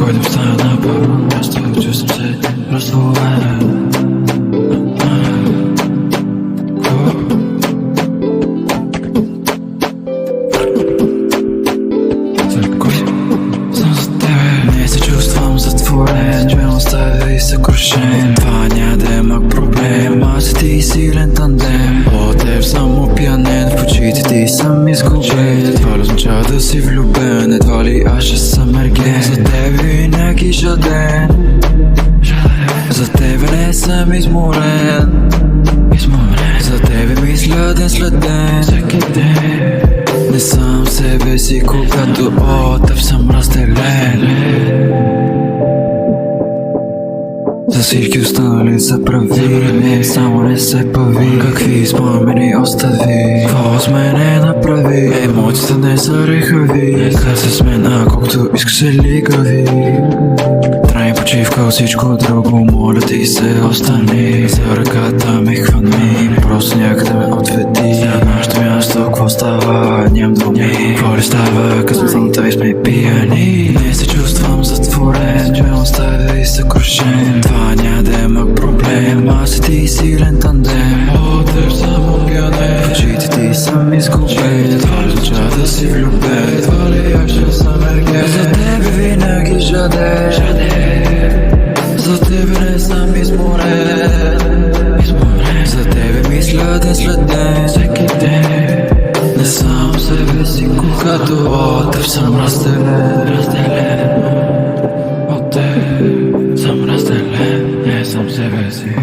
Който встана на първо място, чувствам се разловен. Съм за тебе, не се чувствам затворен. Чуем остави съкрушен. Това няма да е мак проблем. Аз и ти силен тандем. От теб съм опиянен, в очите ти съм изгубен. Това ли означава да си влюбен? Едва ли аз ще съм ерген. За тебе винаги жаден. За тебе не съм изморен. За тебе мисля ден след ден. Всеки ден. Не съм себе си, когато от теб съм разделен. За всички останали са прави, не само не се пави. Какви спомени остави, какво с мене направи? Емоциите не са рехави, нека се смена, колкото искаш се лигави. Трай почивка от всичко друго, моля ти се остани. За ръката ме хвани, просто някъде ме отведи. За нашето място, какво става, нямам думи. Какво ли става, късно съм тъй сме пияни. Не се чувствам затворен, чуем остави съкрушен. Това няма да е мак проблем, аз и ти силен тандем. От теб съм опиянен, в очите ти съм изгубен. Това ли означава да си влюбен? Това ли аз ще съм ерген? За тебе винаги жаден. За тебе не съм изморен. За тебе мисля ден след ден. Всеки ден. Не съм себе си, когато от теб съм разделен. От теб съм разделен. Не съм себе си.